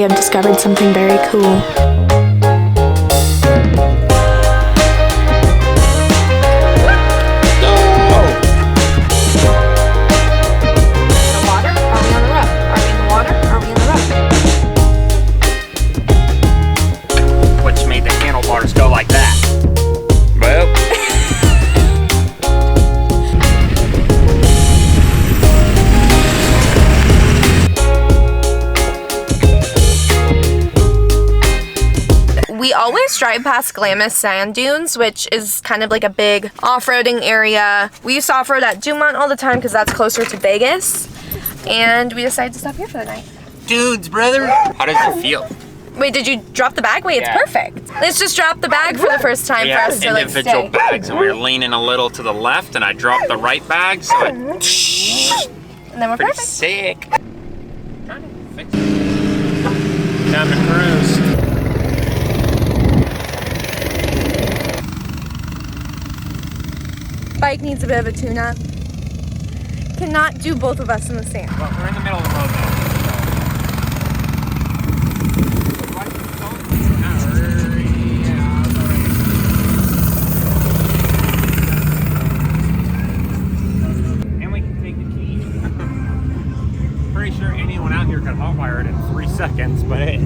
we have discovered something very cool. Go like that. Well. We always drive past Glamis Sand Dunes, which is kind of like a big off-roading area. We used to off-road at Dumont all the time because that's closer to Vegas. And we decided to stop here for the night. Dudes, brother. How does it feel? Wait, did you drop the bag? Wait, Yeah. It's perfect. Let's just drop the bag for the first time for us to like stay. Individual bags, and we were leaning a little to the left, and I dropped the right bag, so it. And then we're Pretty perfect. sick. Trying to fix it. Time to cruise. Bike needs a bit of a tune-up. Cannot do both of us in the same. Well, we're in the middle of the road now. Pretty sure anyone out here could hotwire it in 3 seconds, but hey.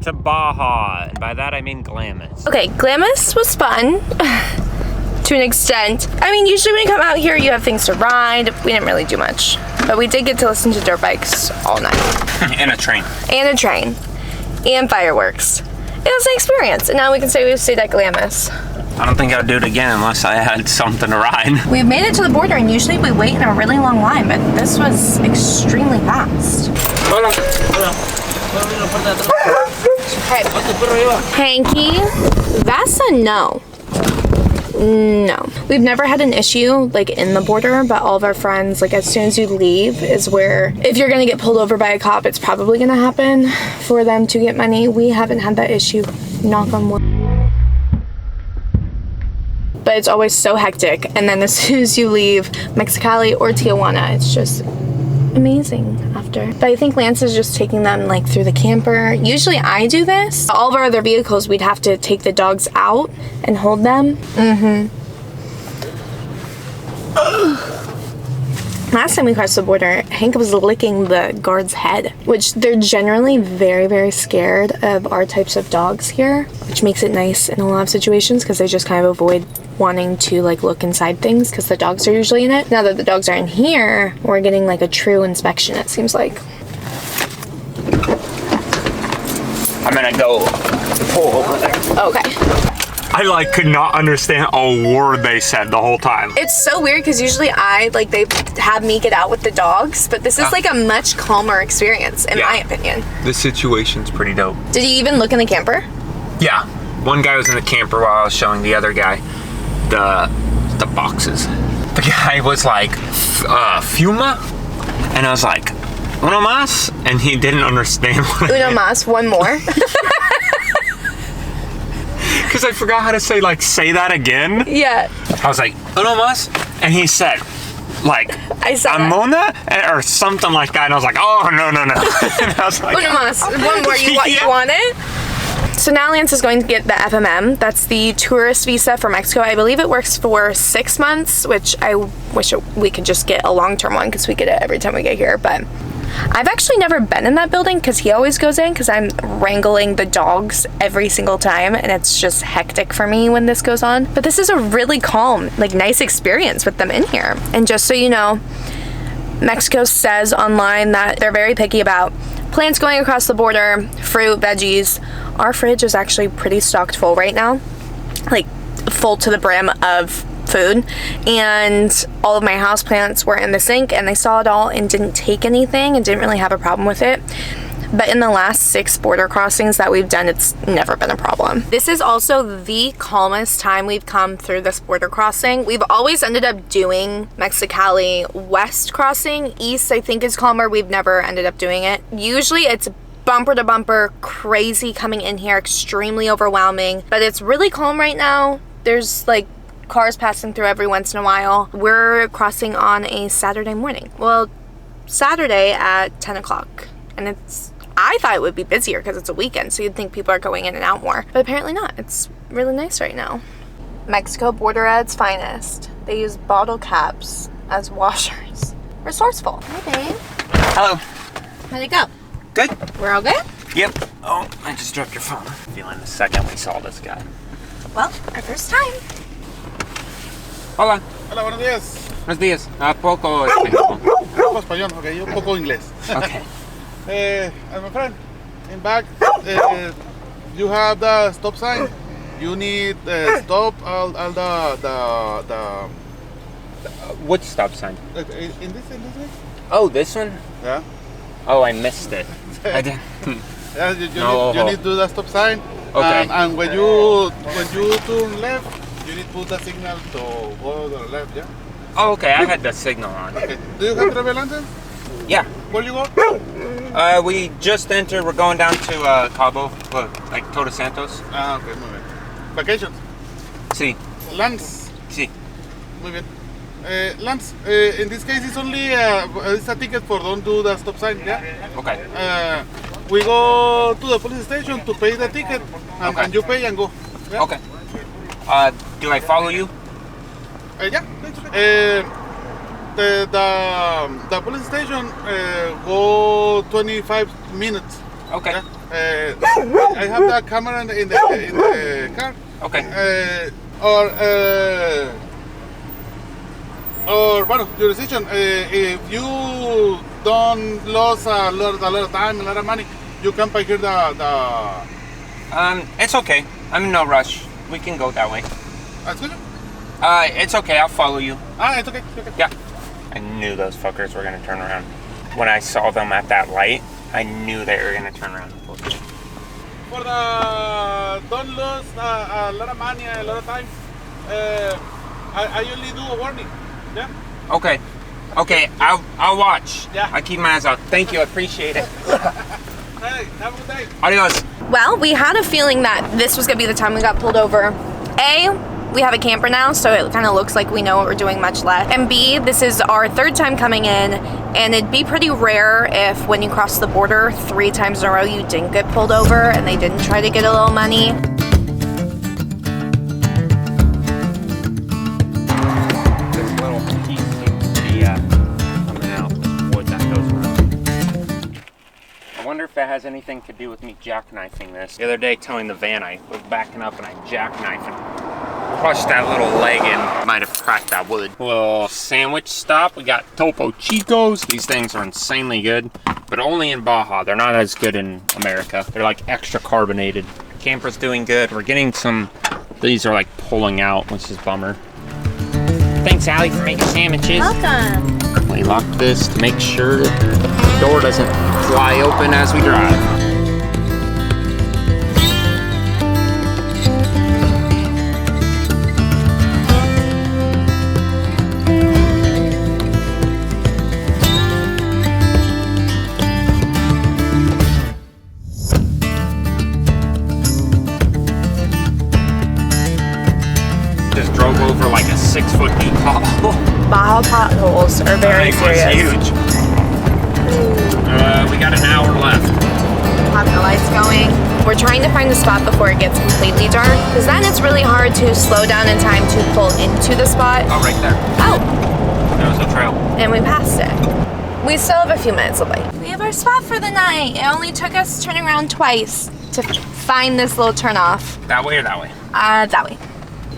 To Baja, and by that I mean Glamis. Okay, Glamis was fun to an extent. I mean, usually when you come out here, you have things to ride. We didn't really do much, but we did get to listen to dirt bikes all night. And a train. And a train. And fireworks. It was an experience, and now we can say we've stayed at Glamis. I don't think I'd do it again unless I had something to ride. We've made it to the border, and usually we wait in a really long line, but this was extremely fast. Okay. Hanky, that's a no. No. We've never had an issue like in the border, but all of our friends, like as soon as you leave is where if you're gonna get pulled over by a cop, it's probably gonna happen for them to get money. We haven't had that issue, knock on wood. But it's always so hectic, and then as soon as you leave Mexicali or Tijuana, it's just amazing after. But I think Lance is just taking them like through the camper. Usually I do this. All of our other vehicles, we'd have to take the dogs out and hold them. Last time we crossed the border, Hank was licking the guard's head, which they're generally very, very scared of our types of dogs here, which makes it nice in a lot of situations because they just kind of avoid wanting to like look inside things because the dogs are usually in it. Now that the dogs are in here, we're getting like a true inspection, it seems like. I'm gonna go pull over there. Okay. I like could not understand a word they said the whole time. It's so weird because usually they have me get out with the dogs, but this is like a much calmer experience in my opinion. This situation's pretty dope. Did you even look in the camper? Yeah. One guy was in the camper while I was showing the other guy the boxes. The guy was like, Fuma? And I was like, uno más? And he didn't understand what Uno más, one more. Because I forgot how to say that again. Yeah. I was like, uno más? And he said, like, I said Amona? Or something like that. And I was like, oh, no. And I was like, uno más, one more, you want it? So now Lance is going to get the FMM. That's the tourist visa for Mexico. I believe it works for 6 months, which I wish we could just get a long-term one because we get it every time we get here. But I've actually never been in that building because he always goes in because I'm wrangling the dogs every single time, and it's just hectic for me when this goes on. But this is a really calm, like nice experience with them in here. And just so you know, Mexico says online that they're very picky about plants going across the border, fruit, veggies. Our fridge is actually pretty stocked full right now, like full to the brim of food, and all of my houseplants were in the sink and they saw it all and didn't take anything and didn't really have a problem with it. But in the last 6 border crossings that we've done, it's never been a problem. This is also the calmest time we've come through this border crossing. We've always ended up doing Mexicali West crossing. East, I think, is calmer. We've never ended up doing it. Usually it's bumper to bumper, crazy coming in here, extremely overwhelming. But it's really calm right now. There's like cars passing through every once in a while. We're crossing on a Saturday morning. Well, Saturday at 10 o'clock. And it's I thought it would be busier because it's a weekend, so you'd think people are going in and out more. But apparently not. It's really nice right now. Mexico border at its finest. They use bottle caps as washers. Resourceful. Hi, babe. Hello. How'd it go? Good. We're all good? Yep. Oh, I just dropped your phone. Feeling the second we saw this guy. Well, our first time. Hola. Hola, buenos días. Buenos días. Poco español. Poco español, okay, yo poco inglés. Okay. And my friend, in back, you have the stop sign. You need stop all the Which stop sign? in this way. Oh, this one? Yeah. Oh, I missed it. I didn't. Yeah, No. you need to do the stop sign. Okay. And when you turn left, you need to put the signal to go to the left. Yeah. Oh, okay. I had the signal on. Okay. Do you have driver license? Yeah. Where you go? We just entered. We're going down to Cabo, like Todos Santos. Ah, okay, muy bien. Vacations. Sí. Lance. Sí. Muy bien. Lance, in this case, it's only it's a ticket for don't do the stop sign. Yeah. Okay. We go to the police station to pay the ticket, and, Okay. and you pay and go. Yeah? Okay. Do I follow you? Yeah. The police station go 25 minutes. Okay. Yeah? I have the camera in the car. Okay. Or bueno, your decision. If you don't lose a lot of time, a lot of money, you can pay here the. It's okay. I'm in no rush. We can go that way. That's good. It's okay. I'll follow you. It's okay. It's okay. Yeah. I knew those fuckers were gonna turn around. When I saw them at that light, I knew they were gonna turn around. For the don't lose a lot of money, a lot of time. I usually do a warning. Yeah. Okay. Okay. I'll watch. Yeah. I keep my eyes out. Thank you. I appreciate it. Hey, have a good day. Adios. Well, we had a feeling that this was gonna be the time we got pulled over. A, we have a camper now, so it kind of looks like we know what we're doing much less. And B, this is our third time coming in, and it'd be pretty rare if when you cross the border 3 times in a row you didn't get pulled over and they didn't try to get a little money. This little piece seems to be coming out. This wood that goes around. I wonder if it has anything to do with me jackknifing this. The other day, telling the van I was backing up and I jackknifed and crushed that little leg and might have cracked that wood. Little sandwich stop. We got Topo Chicos. These things are insanely good, but only in Baja. They're not as good in America. They're like extra carbonated. Camper's doing good. We're getting some. These are like pulling out, which is a bummer. Thanks, Allie, for making sandwiches. Welcome. We lock this to make sure the door doesn't fly open as we drive. Just drove over like a 6-foot deep pothole. Baja potholes are very It was serious. huge. We got an hour left. Have the lights going. We're trying to find a spot before it gets completely dark, because then it's really hard to slow down in time to pull into the spot. Oh, right there. Oh, There was a trail. and we passed it. We still have a few minutes away. We have our spot for the night. It only took us turning around twice to find this little turnoff. That way or that way? That way.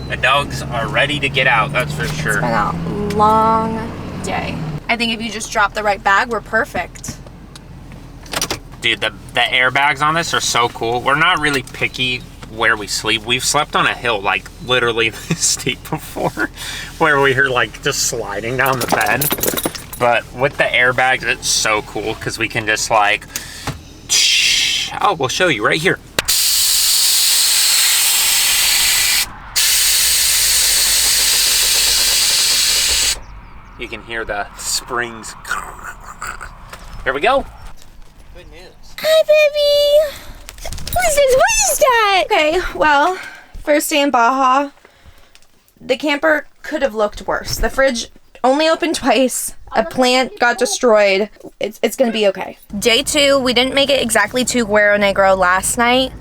The dogs are ready to get out, that's for sure. It's been a long day. I think if you just drop the right bag, we're perfect. Dude, the airbags on this are so cool. We're not really picky where we sleep. We've slept on a hill like literally this steep before, where we were like just sliding down the bed. But with the airbags, it's so cool because we can just like, oh, we'll show you right here. You can hear the springs. Here we go. Good news. Hi, baby. What is this? What is that? Okay, well, first day in Baja. The camper could have looked worse. The fridge only opened twice. A plant got destroyed. It's gonna be okay. Day 2, we didn't make it exactly to Guero Negro last night.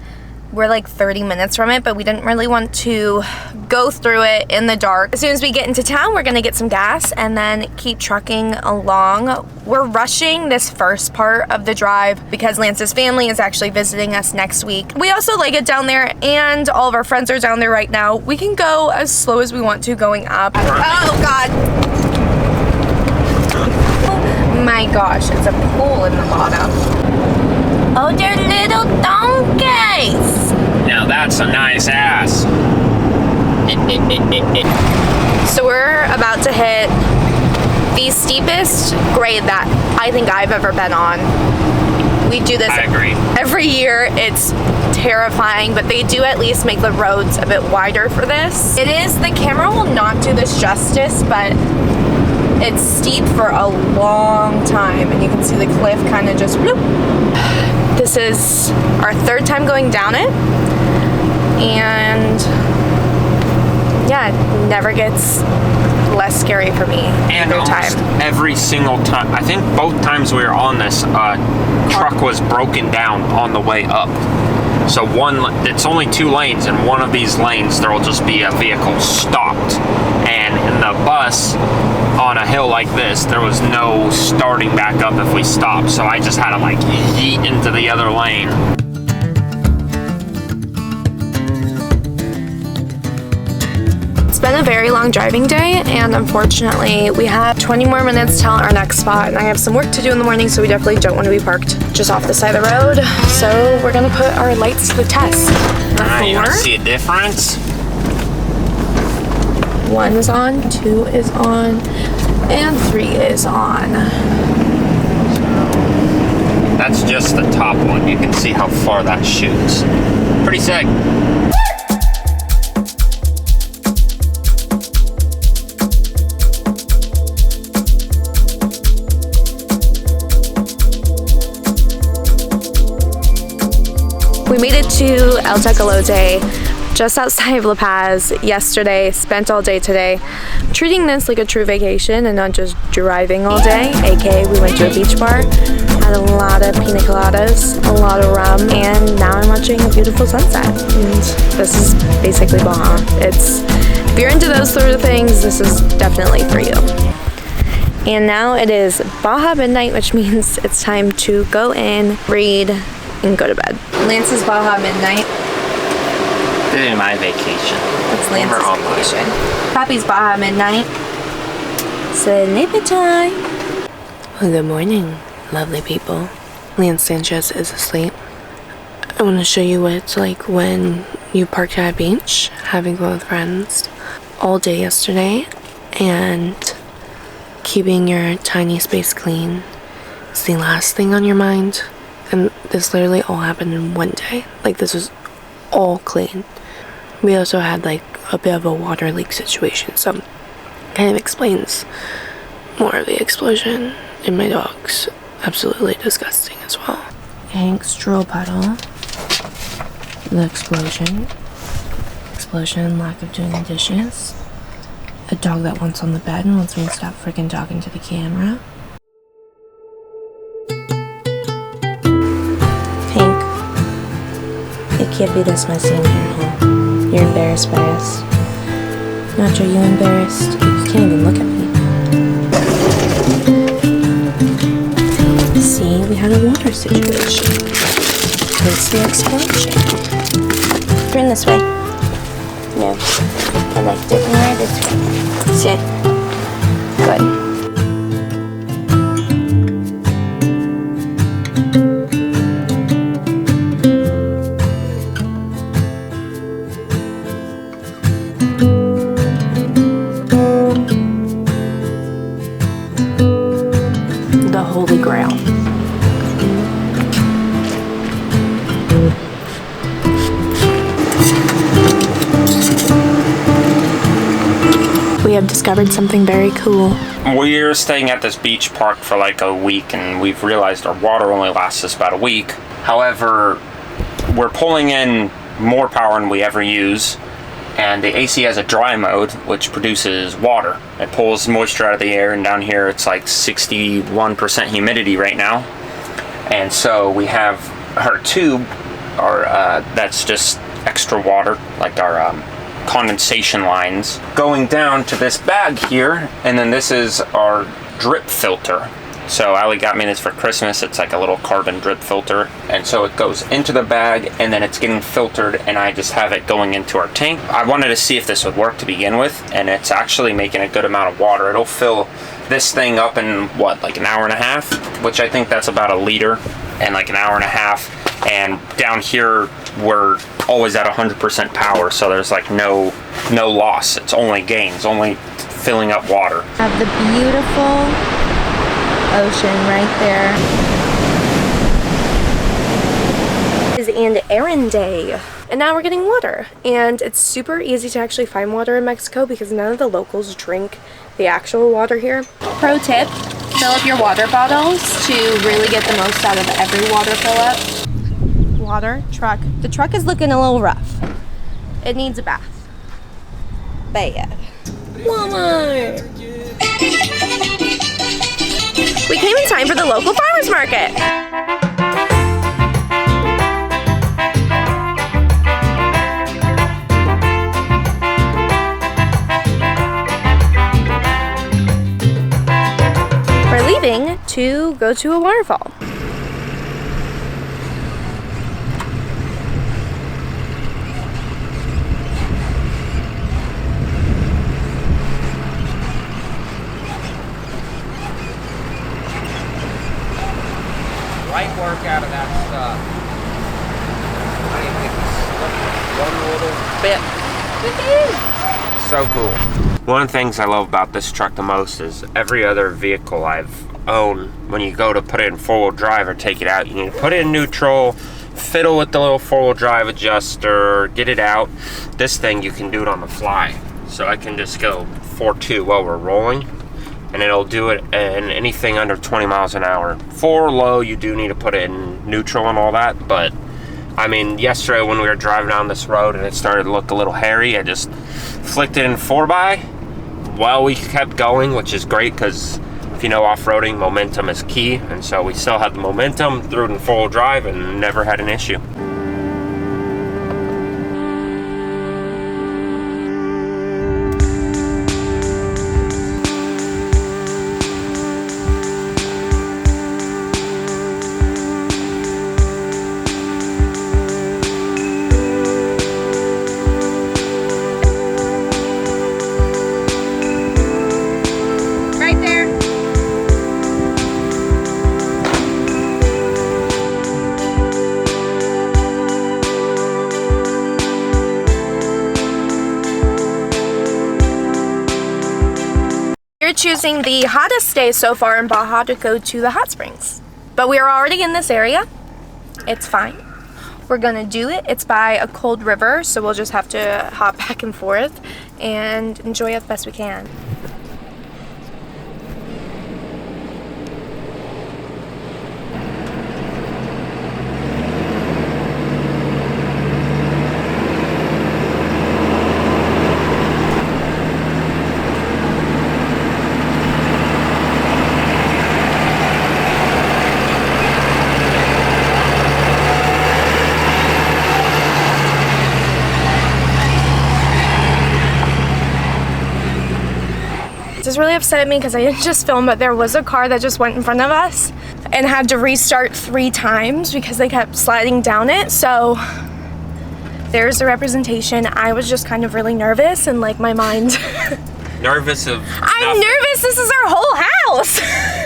We're like 30 minutes from it, but we didn't really want to go through it in the dark. As soon as we get into town, we're gonna get some gas and then keep trucking along. We're rushing this first part of the drive because Lance's family is actually visiting us next week. We also like it down there, and all of our friends are down there right now. We can go as slow as we want to going up. Oh God. Oh my gosh, it's a pool in the bottom. Oh, they're little donkeys. Now that's a nice ass. So we're about to hit the steepest grade that I think I've ever been on. We do this I agree. every year. It's terrifying, but they do at least make the roads a bit wider for this. It is, the camera will not do this justice, but it's steep for a long time, and you can see the cliff kind of just bloop. This is our 3rd time going down it, and yeah, it never gets less scary for me And every time. every single time, I think both times we were on this, truck was broken down on the way up. So it's only 2 lanes, and one of these lanes there will just be a vehicle stopped. And in the bus, on a hill like this, there was no starting back up if we stopped. So I just had to like yeet into the other lane. It's been a very long driving day, and unfortunately we have 20 more minutes till our next spot, and I have some work to do in the morning, so we definitely don't want to be parked just off the side of the road. So we're gonna put our lights to the test. You want to see a difference? 1 is on, 2 is on, and 3 is on. That's just the top one. You can see how far that shoots. Pretty sick. We made it to El Tecolote, just outside of La Paz yesterday, spent all day today. Treating this like a true vacation and not just driving all day, aka we went to a beach bar, had a lot of pina coladas, a lot of rum, and now I'm watching a beautiful sunset. And this is basically Baja. If you're into those sort of things, this is definitely for you. And now it is Baja midnight, which means it's time to go in, read, and go to bed. Lance's Baja midnight. This is my vacation. It's Lance's vacation. Papi's Baja midnight. Sleepy time. Well, good morning, lovely people. Lance Sanchez is asleep. I want to show you what it's like when you park at a beach, having fun with friends all day yesterday, and keeping your tiny space clean is the last thing on your mind. And this literally all happened in one day. Like, this was all clean. We also had like a bit of a water leak situation, so kind of explains more of the explosion. And my dog's absolutely disgusting as well. Hank's drool puddle. The explosion, lack of doing the dishes, a dog that wants on the bed and wants me to stop freaking talking to the camera. Hank, it can't be this messy in here, huh? You're embarrassed by us. Nacho, you embarrassed? You can't even look at me. See, we had a water situation. It's the explosion. Turn this way. No. I like it more this way. Sit. Good. The Holy Grail. We have discovered something very cool. We're staying at this beach park for like a week, and we've realized our water only lasts us about a week. However, we're pulling in more power than we ever use, And the AC has a dry mode, which produces water. It pulls moisture out of the air, and down here it's like 61% humidity right now. And so we have our tube, that's just extra water, like our condensation lines, going down to this bag here, and then this is our drip filter. So Ali got me this for Christmas. It's like a little carbon drip filter, and so it goes into the bag and then it's getting filtered, and I just have it going into our tank. I wanted to see if this would work to begin with, and it's actually making a good amount of water. It'll fill this thing up in what, like an hour and a half, which I think that's about a liter in like an hour and a half. And down here we're always at 100% power, so there's like no loss. It's only gains, only filling up water. Have the beautiful ocean right there. Is and errand day. And now we're getting water. And it's super easy to actually find water in Mexico because none of the locals drink the actual water here. Pro tip, fill up your water bottles to really get the most out of every water fill up. Water, truck. The truck is looking a little rough. It needs a bath. Bad. Walmart. We came in time for the local farmers market. We're leaving to go to a waterfall. Light work out of that stuff. I didn't think one little bit. So cool. One of the things I love about this truck the most is every other vehicle I've owned, when you go to put it in four-wheel drive or take it out, you need to put it in neutral, fiddle with the little four-wheel drive adjuster, get it out. This thing, you can do it on the fly. So I can just go 4.2 while we're rolling, and it'll do it in anything under 20 miles an hour. For low, you do need to put it in neutral and all that, but I mean, yesterday when we were driving down this road and it started to look a little hairy, I just flicked it in 4x while we kept going, which is great because if you know off-roading, momentum is key, and so we still had the momentum, threw it in full drive and never had an issue. We're choosing the hottest day so far in Baja to go to the hot springs. But we are already in this area. It's fine. We're gonna do it. It's by a cold river, so we'll just have to hop back and forth and enjoy it the best we can. This really upset me because I didn't just film, but there was a car that just went in front of us and had to restart 3 times because they kept sliding down it. So there's the representation. I was just kind of really nervous and like my mind. Nervous of I'm nervous. This is our whole house.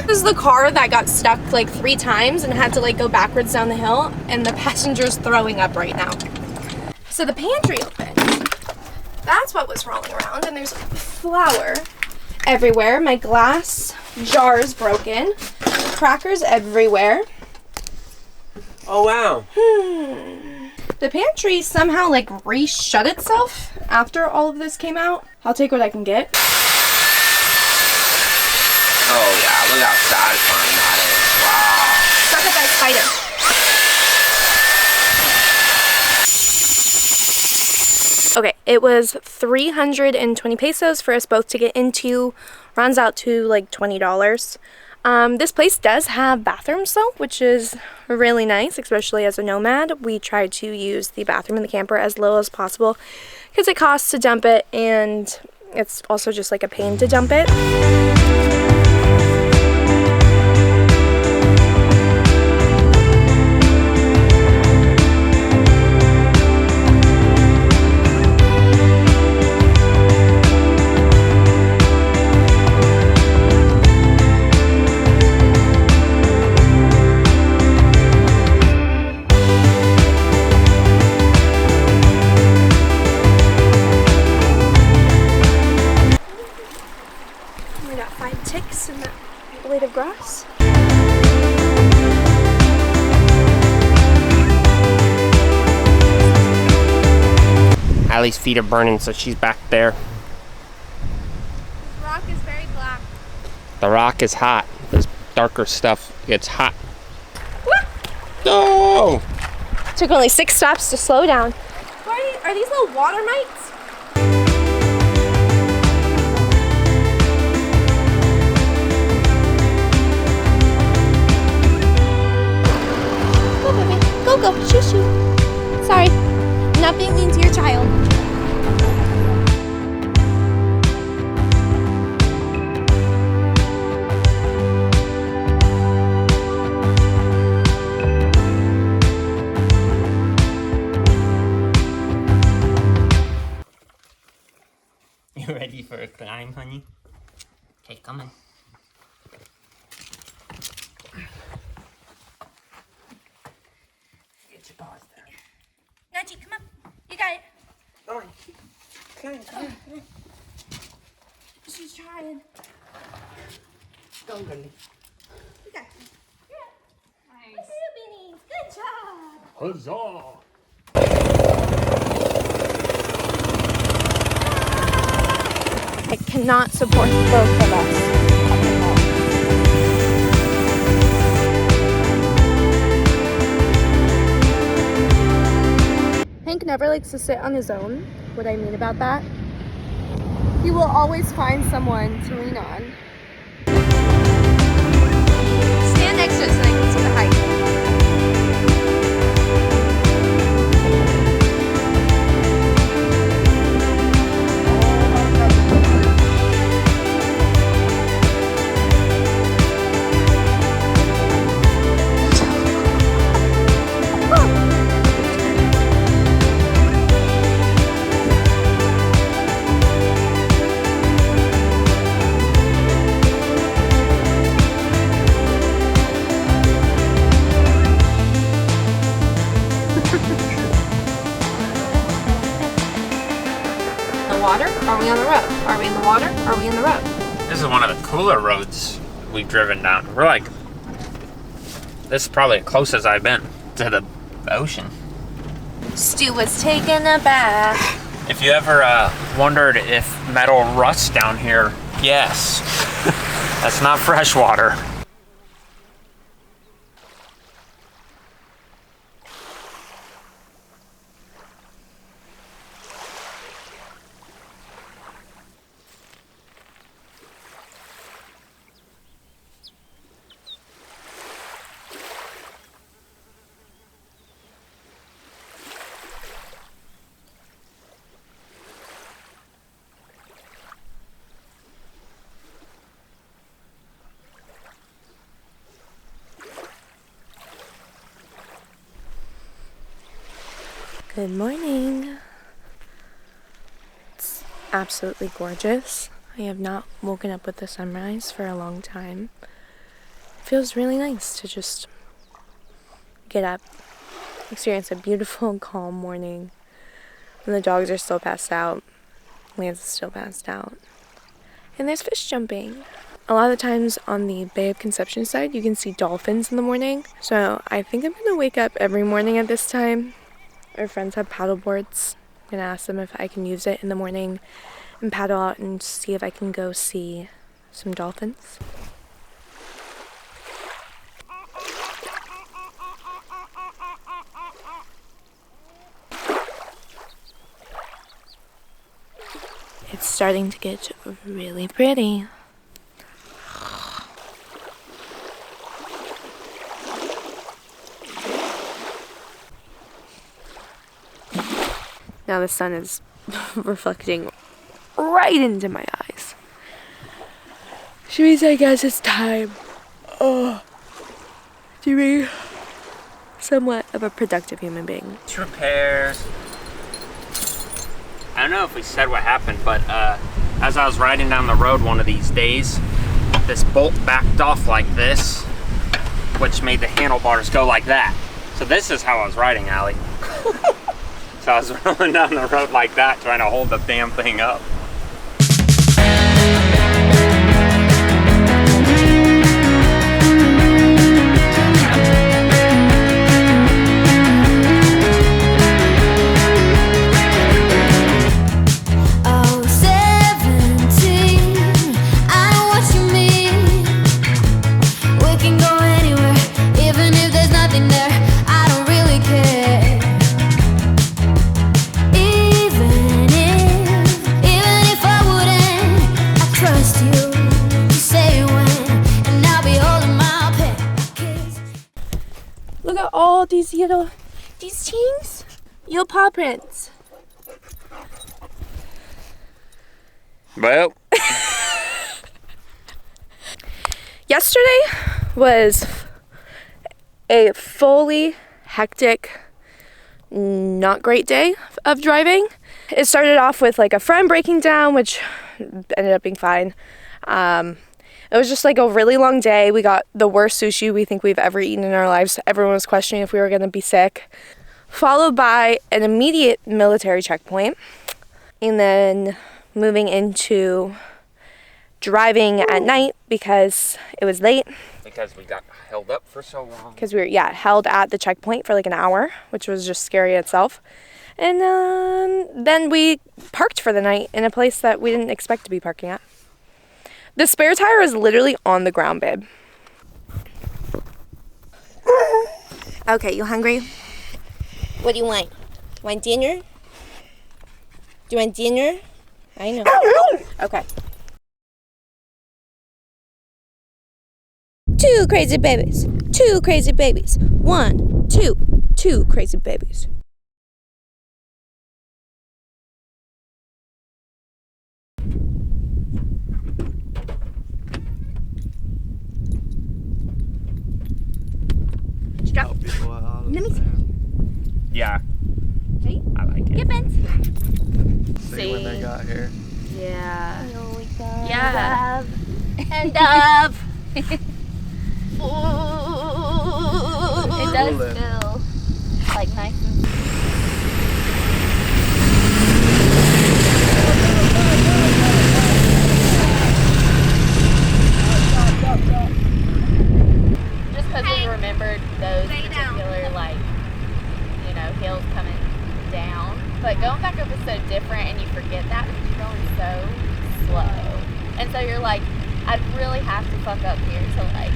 This is the car that got stuck like 3 times and had to like go backwards down the hill, and the passenger's throwing up right now. So the pantry opened. That's what was rolling around, and there's flour everywhere. My glass jar is broken. Crackers everywhere. Oh wow. The pantry somehow like re-shut itself after all of this came out. I'll take what I can get. Oh yeah, look how satisfying that is. Wow. Suck up that spider. Okay, it was 320 pesos for us both to get into. Runs out to like $20. This place does have bathrooms though, which is really nice, especially as a nomad. We tried to use the bathroom in the camper as low as possible because it costs to dump it, and it's also just like a pain to dump it. We got 5 ticks in that blade of grass. Allie's feet are burning, so she's back there. The rock is very black. The rock is hot. This darker stuff gets hot. No! Took only 6 stops to slow down. Are these little water mites? Go, baby. Go. Shoo, shoo. Sorry. I'm not being mean to your child. You ready for a climb, honey? Okay, come on. Get your paws down. Nachi, come on. You got it. Come on. Come on. She's trying. Go, honey. You got it. Yeah. Nice. Look at you, beanies. Good job. Huzzah! I cannot support both of us. Hank never likes to sit on his own. What I mean about that? He will always find someone to lean on. Stand next to us so I can see the height. Water? Are we on the road? Are we in the water? Are we in the road? This is one of the cooler roads we've driven down. We're like, this is probably the closest I've been to the ocean. Stu was taking a bath. If you ever wondered if metal rusts down here, yes. That's not fresh water. Good morning. It's absolutely gorgeous. I have not woken up with the sunrise for a long time. It feels really nice to just get up, experience a beautiful, calm morning. And the dogs are still passed out. Lance is still passed out. And there's fish jumping. A lot of the times on the Bay of Conception side, you can see dolphins in the morning. So I think I'm gonna wake up every morning at this time. Our friends have paddle boards. I'm gonna ask them if I can use it in the morning and paddle out and see if I can go see some dolphins. It's starting to get really pretty. Now the sun is reflecting right into my eyes. Which means I guess it's time to be somewhat of a productive human being. Repairs. I don't know if we said what happened, but as I was riding down the road one of these days, this bolt backed off like this, which made the handlebars go like that. So this is how I was riding, Allie. So I was rolling down the road like that, trying to hold the damn thing up. Look at all these things, your paw prints. Well, yesterday was a fully hectic, not great day of driving. It started off with like a friend breaking down, which ended up being fine. It was just like a really long day. We got the worst sushi we think we've ever eaten in our lives. Everyone was questioning if we were going to be sick. Followed by an immediate military checkpoint. And then moving into driving at night because it was late. because we got held up for so long. Because we were, held at the checkpoint for like an hour, which was just scary in itself. And then we parked for the night in a place that we didn't expect to be parking at. The spare tire is literally on the ground, babe. Okay, you hungry? What do you want? Want dinner? Do you want dinner? I know. Okay. Two crazy babies. Two crazy babies. 1, 2. 2 crazy babies. Let me see. Yeah. Ready? I like it. Get bent. See when they got here. Yeah. Oh my god. Yeah. And up. It does feel like nice and just because we remembered those particular, like, you know, hills coming down. But going back up is so different, and you forget that because you're going so slow. And so you're like, I'd really have to fuck up here to, like,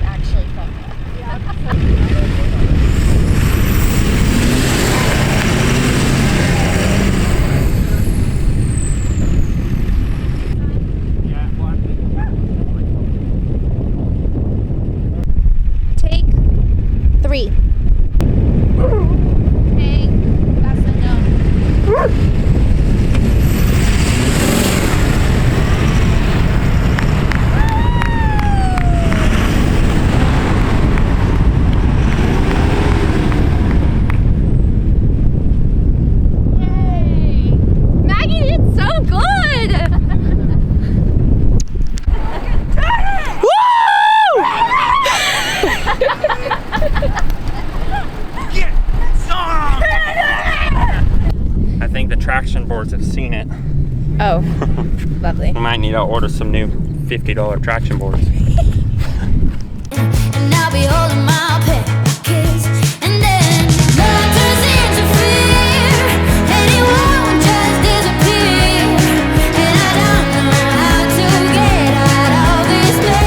actually fuck up. Take 3. Hey, that's enough. I think the traction boards have seen it. Oh, lovely. We might need to order some new $50 traction boards. And I'll be holding